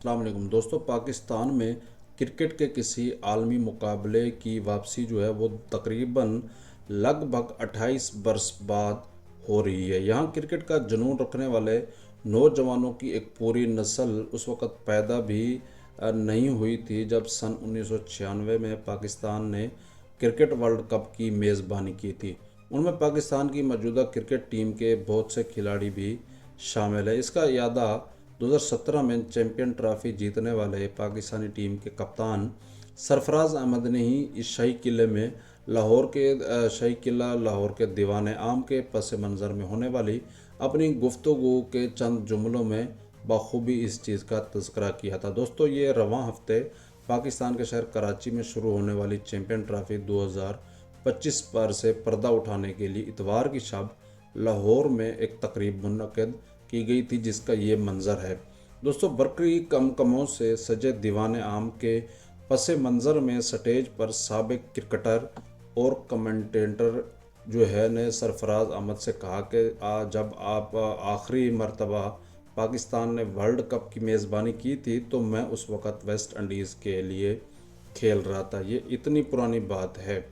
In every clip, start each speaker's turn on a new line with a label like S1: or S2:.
S1: अस्सलाम वालेकुम दोस्तों। पाकिस्तान में क्रिकेट के किसी आलमी मुकाबले की वापसी जो है वो तकरीबन लगभग 28 बरस बाद हो रही है। यहाँ क्रिकेट का जुनून रखने वाले नौजवानों की एक पूरी नस्ल उस वक़्त पैदा भी नहीं हुई थी जब सन 1996 में पाकिस्तान ने क्रिकेट वर्ल्ड कप की मेज़बानी की थी। उनमें पाकिस्तान की मौजूदा क्रिकेट टीम के बहुत से खिलाड़ी भी शामिल है। इसका यादा 2017 में चैंपियन ट्रॉफी जीतने वाले पाकिस्तानी टीम के कप्तान सरफराज अहमद ने ही इस शाही किले में शाही किला लाहौर के दीवाने आम के पस मंज़र में होने वाली अपनी गुफ्तगू के चंद जुमलों में बखूबी इस चीज़ का तज़किरा किया था। दोस्तों, ये रवां हफ्ते पाकिस्तान के शहर कराची में शुरू होने वाली चैंपियन ट्रॉफी 2025 पर से पर्दा उठाने के लिए इतवार की शब लाहौर में एक तकरीब मुनक़िद की गई थी, जिसका ये मंज़र है। दोस्तों, बरकरी कमकमों से सजे दीवाने आम के पस मंज़र में स्टेज पर साबिक क्रिकेटर और कमेंटेटर जो है ने सरफराज अहमद से कहा कि जब आप आखिरी मर्तबा पाकिस्तान ने वर्ल्ड कप की मेज़बानी की थी तो मैं उस वक़्त वेस्ट इंडीज़ के लिए खेल रहा था। ये इतनी पुरानी बात है।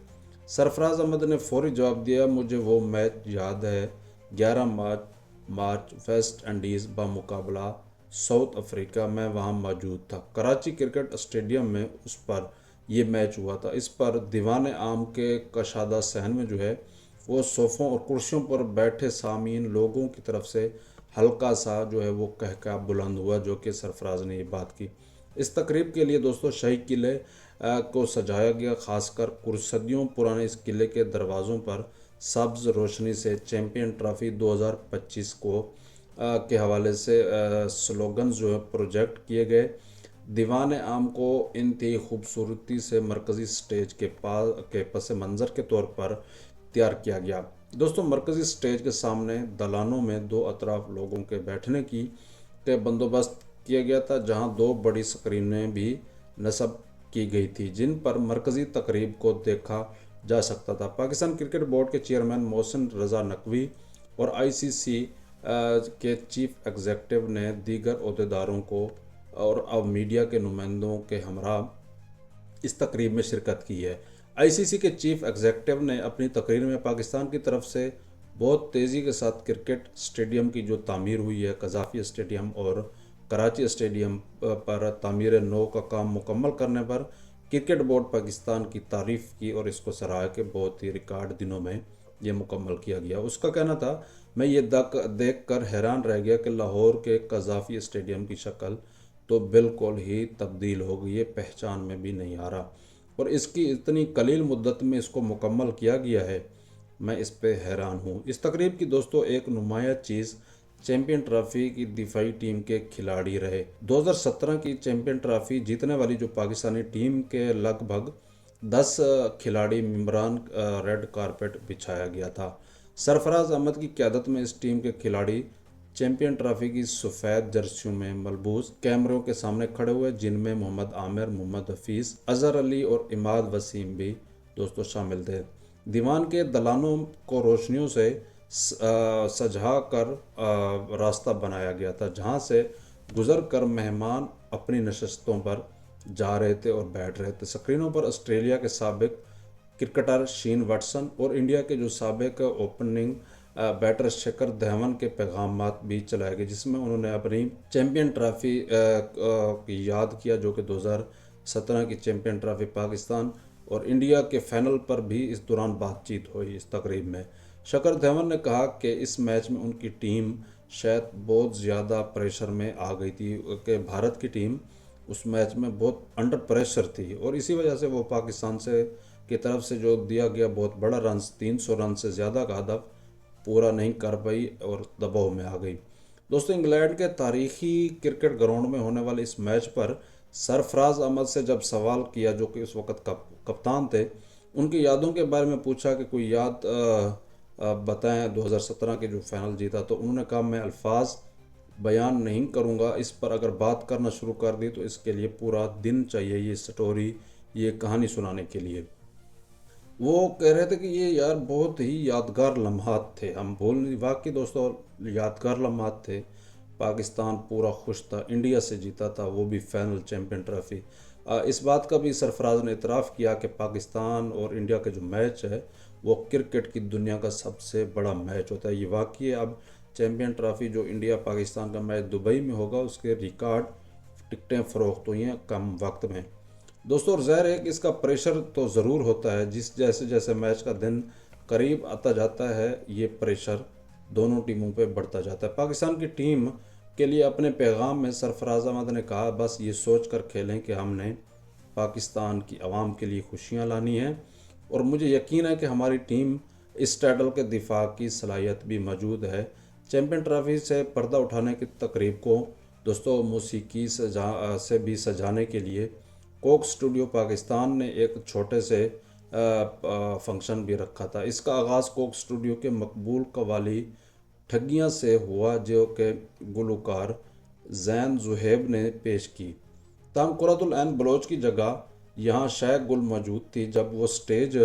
S1: सरफराज अहमद ने फौरी जवाब दिया, मुझे वो मैच याद है। 11 मार्च वेस्ट इंडीज़ बामुकाबला साउथ अफ्रीका, मैं वहाँ मौजूद था। कराची क्रिकेट स्टेडियम में उस पर यह मैच हुआ था। इस पर दीवाने आम के कशादा सहन में जो है वो सोफ़ों और कुर्सियों पर बैठे सामीन लोगों की तरफ से हल्का सा जो है वो कहका बुलंद हुआ, जो कि सरफराज ने ये बात की। इस तकरीब के लिए दोस्तों शाही किले को सजाया गया। खासकर सदियों पुराने इस किले के दरवाज़ों पर सब्ज़ रोशनी से चैंपियन ट्रॉफी 2025 के हवाले से स्लोगन्स जो है प्रोजेक्ट किए गए। दीवान आम को इंतहाई खूबसूरती से मरकज़ी स्टेज के पस मंज़र के तौर पर तैयार किया गया। दोस्तों, मरकज़ी स्टेज के सामने दलानों में दो अतराफ लोगों के बैठने के बंदोबस्त किया गया था, जहां दो बड़ी स्क्रीनें भी नस्ब की गई थी जिन पर मरकज़ी तकरीब को देखा जा सकता था। पाकिस्तान क्रिकेट बोर्ड के चेयरमैन मोहसिन रज़ा नकवी और आईसीसी के चीफ एग्जेक्टिव ने दीगर अहदेदारों को और अब मीडिया के नुमाइंदों के हमरा इस तकरीब में शिरकत की है। आईसीसी के चीफ एग्जेक्टिव ने अपनी तकरीर में पाकिस्तान की तरफ से बहुत तेज़ी के साथ क्रिकेट स्टेडियम की जो तामीर हुई है, कज़ाफ़ी स्टेडियम और कराची स्टेडियम पर तामीर नौ का काम मुकम्मल करने पर क्रिकेट बोर्ड पाकिस्तान की तारीफ़ की और इसको सराहा कि बहुत ही रिकॉर्ड दिनों में ये मुकम्मल किया गया। उसका कहना था, मैं ये देख कर हैरान रह गया कि लाहौर के कज़ाफ़ी स्टेडियम की शक्ल तो बिल्कुल ही तब्दील हो गई है, पहचान में भी नहीं आ रहा, और इसकी इतनी कलील मुद्दत में इसको मुकम्मल किया गया है। मैं इस पे हैरान हूँ। इस तकरीब की दोस्तों एक नुमाया चीज़ चैंपियन ट्रॉफी की दिफाई टीम के खिलाड़ी रहे। 2017 की चैंपियन ट्रॉफी जीतने वाली जो पाकिस्तानी टीम के लगभग 10 खिलाड़ी मेंबरान रेड कारपेट बिछाया गया था। सरफराज अहमद की क़यादत में इस टीम के खिलाड़ी चैंपियन ट्रॉफी की सफ़ेद जर्सियों में मलबूस कैमरों के सामने खड़े हुए, जिनमें मोहम्मद आमिर, मोहम्मद हफीज़, अज़हर अली और इमाद वसीम भी दोस्तों शामिल थे। दीवान के दलानों को रोशनियों से सजा कर रास्ता बनाया गया था, जहां से गुजर कर मेहमान अपनी नशस्तों पर जा रहे थे और बैठ रहे थे। स्क्रीनों पर ऑस्ट्रेलिया के साबिक क्रिकेटर शेन वाटसन और इंडिया के जो साबिक ओपनिंग बैटर शिखर धवन के पैगामात भी चलाए गए, जिसमें उन्होंने अपनी चैंपियन ट्रॉफी की याद किया, जो कि 2017 की चैंपियन ट्रॉफी पाकिस्तान और इंडिया के फाइनल पर भी इस दौरान बातचीत हुई। इस तकरीब में शिखर धवन ने कहा कि इस मैच में उनकी टीम शायद बहुत ज़्यादा प्रेशर में आ गई थी, कि भारत की टीम उस मैच में बहुत अंडर प्रेशर थी और इसी वजह से वो पाकिस्तान से की तरफ से जो दिया गया बहुत बड़ा रन 300 रन से ज़्यादा का हदफ पूरा नहीं कर पाई और दबाव में आ गई। दोस्तों, इंग्लैंड के तारीखी क्रिकेट ग्राउंड में होने वाले इस मैच पर सरफराज अहमद से जब सवाल किया, जो कि उस वक़्त कप्तान थे, उनकी यादों के बारे में पूछा कि कोई याद बताएं 2017 के जो फाइनल जीता, तो उन्होंने कहा, मैं अल्फाज बयान नहीं करूंगा, इस पर अगर बात करना शुरू कर दी तो इसके लिए पूरा दिन चाहिए, ये स्टोरी, ये कहानी सुनाने के लिए। वो कह रहे थे कि ये यार बहुत ही यादगार लम्हात थे, हम भूल नहीं, वाकई दोस्तों यादगार लम्हात थे। पाकिस्तान पूरा खुश था, इंडिया से जीता था, वो भी फाइनल चैम्पियन ट्रॉफी। इस बात का भी सरफराज ने इतराफ़ किया कि पाकिस्तान और इंडिया का जो मैच है वो क्रिकेट की दुनिया का सबसे बड़ा मैच होता है। ये वाकई अब चैम्पियन ट्रॉफी जो इंडिया पाकिस्तान का मैच दुबई में होगा उसके रिकॉर्ड टिकटें फ़रोख्त हुई हैं कम वक्त में। दोस्तों, और ज़ाहिर है कि इसका प्रेशर तो ज़रूर होता है, जिस जैसे जैसे मैच का दिन करीब आता जाता है ये प्रेशर दोनों टीमों पे बढ़ता जाता है। पाकिस्तान की टीम के लिए अपने पैगाम में सरफराज अहमद ने कहा, बस ये सोच कर खेलें कि हमने पाकिस्तान की आवाम के लिए खुशियाँ लानी हैं और मुझे यकीन है कि हमारी टीम इस टाइटल के दिफा की सलाहियत भी मौजूद है। चैम्पियन ट्रॉफी से पर्दा उठाने की तकरीब को दोस्तों मौसीकी से भी सजाने के लिए कोक स्टूडियो पाकिस्तान ने एक छोटे से फंक्शन भी रखा था। इसका आगाज़ कोक स्टूडियो के मकबूल कवाली ठगियाँ से हुआ, जो कि गुलकार जैन जुहेब ने पेश की। ताम कुरतुल ऐन बलोच की जगह यहाँ शेख गुल मौजूद थी। जब वो स्टेज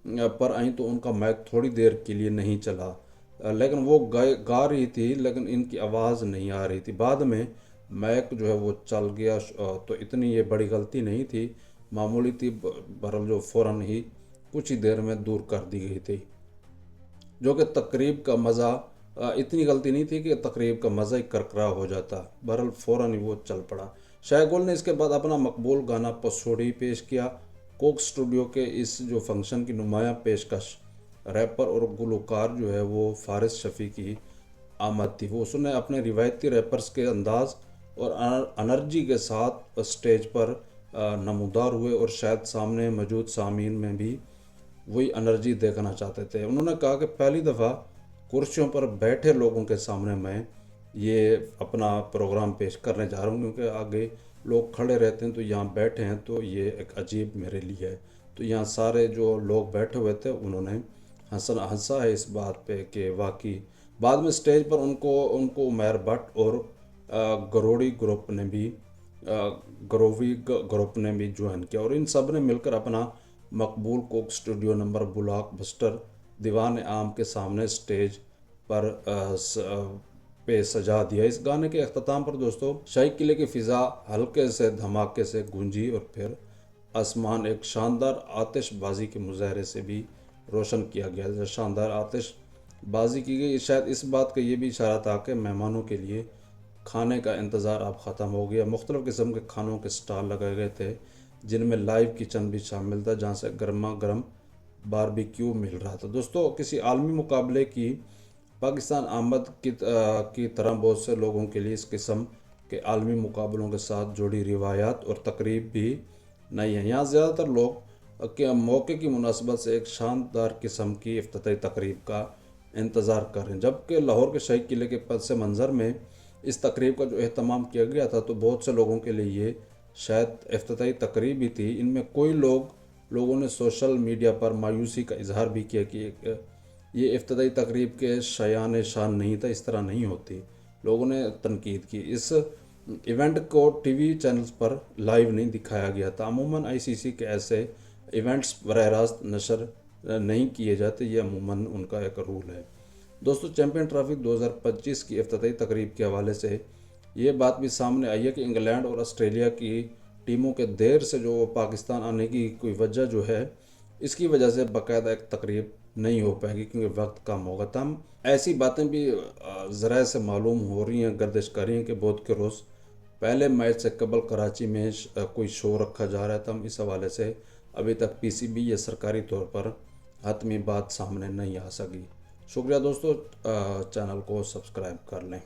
S1: पर आई तो उनका माइक थोड़ी देर के लिए नहीं चला, लेकिन वो गा रही थी, लेकिन इनकी आवाज़ नहीं आ रही थी। बाद में माइक जो है वो चल गया, तो इतनी ये बड़ी गलती नहीं थी, मामूली थी, बहरहाल जो फ़ौरन ही कुछ ही देर में दूर कर दी गई थी, जो कि तकरीब का मज़ा इतनी गलती नहीं थी कि तकरीब का मज़ा ही करकरा हो जाता। बहरहाल फ़ौरन ही वो चल पड़ा। शाह गुल ने इसके बाद अपना मकबूल गाना पसोड़ी पेश किया। कोक स्टूडियो के इस जो फंक्शन की नुमायाँ पेशकश रैपर और गुलकार जो है वो फारिस शफ़ी की आमद थी। वो उसने अपने रिवायती रैपर्स के अंदाज़ और एनर्जी के साथ स्टेज पर नमूदार हुए और शायद सामने मौजूद सामीन में भी वही एनर्जी देखना चाहते थे। उन्होंने कहा कि पहली दफ़ा कुर्सियों पर बैठे लोगों के सामने मैं ये अपना प्रोग्राम पेश करने जा रहा हूँ, क्योंकि आगे लोग खड़े रहते हैं तो यहाँ बैठे हैं तो ये एक अजीब मेरे लिए है। तो यहाँ सारे जो लोग बैठे हुए थे उन्होंने हंसा है इस बात पे कि वाकई। बाद में स्टेज पर उनको उमैर भट्ट और गरोवी ग्रुप ने भी ज्वाइन किया और इन सब ने मिलकर अपना मकबूल Coke Studio number blockbuster दीवान आम के सामने स्टेज पर पे सजा दिया। इस गाने के अख्ताम पर दोस्तों शाही किले की फ़िज़ा हल्के से धमाके से गूंजी और फिर आसमान एक शानदार आतिशबाजी के मुजाहरे से भी रोशन किया गया। जब शानदार आतिशबाजी की गई, शायद इस बात का ये भी इशारा था कि मेहमानों के लिए खाने का इंतज़ार अब ख़त्म हो गया। मुख्तलिफ़ किस्म के खानों के स्टॉल लगाए गए थे, जिनमें लाइव किचन भी शामिल था, जहाँ से गर्मा गर्म बारबेक्यू मिल रहा था। दोस्तों, किसी आलमी मुकाबले की पाकिस्तान आमद की तरह बहुत से लोगों के लिए इस किस्म के आलमी मुकाबलों के साथ जुड़ी रिवायात और तकरीब भी नहीं है। यहाँ ज़्यादातर लोग के मौके की मुनासबत से एक शानदार किस्म की इफ्तिताई तकरीब का इंतज़ार कर रहे हैं, जबकि लाहौर के शाही किले के पस मंज़र में इस तकरीब का जो एहतमाम किया गया था तो बहुत से लोगों के लिए ये शायद इफ्तिताई तकरीब ही थी। इनमें कोई लोगों ने सोशल मीडिया पर मायूसी का इजहार भी किया कि ये इफ्तिताई तकरीब के शायान शान नहीं था, इस तरह नहीं होती। लोगों ने तनकीद की। इस इवेंट को टीवी चैनल्स पर लाइव नहीं दिखाया गया था। अमूमन आईसीसी के ऐसे इवेंट्स बराह रास्त नशर नहीं किए जाते, ये अमूमन उनका एक रूल है। दोस्तों, चैम्पियन ट्रॉफी 2025 की इफ्तिताई तकरीब के हवाले से ये बात भी सामने आई है कि इंग्लैंड और ऑस्ट्रेलिया की टीमों के देर से जो पाकिस्तान आने की कोई वजह जो है, इसकी वजह से बाकायदा एक तकरीब नहीं हो पाएगी क्योंकि वक्त कम होगा। तम ऐसी बातें भी ज़राए से मालूम हो रही हैं, गर्दिश कर रही हैं कि बहुत के रोज़ पहले मैच से कबल कराची में कोई शो रखा जा रहा है। तम इस हवाले से अभी तक पीसीबी या सरकारी तौर पर हतमी बात सामने नहीं आ सकी। शुक्रिया दोस्तों, चैनल को सब्सक्राइब कर लें।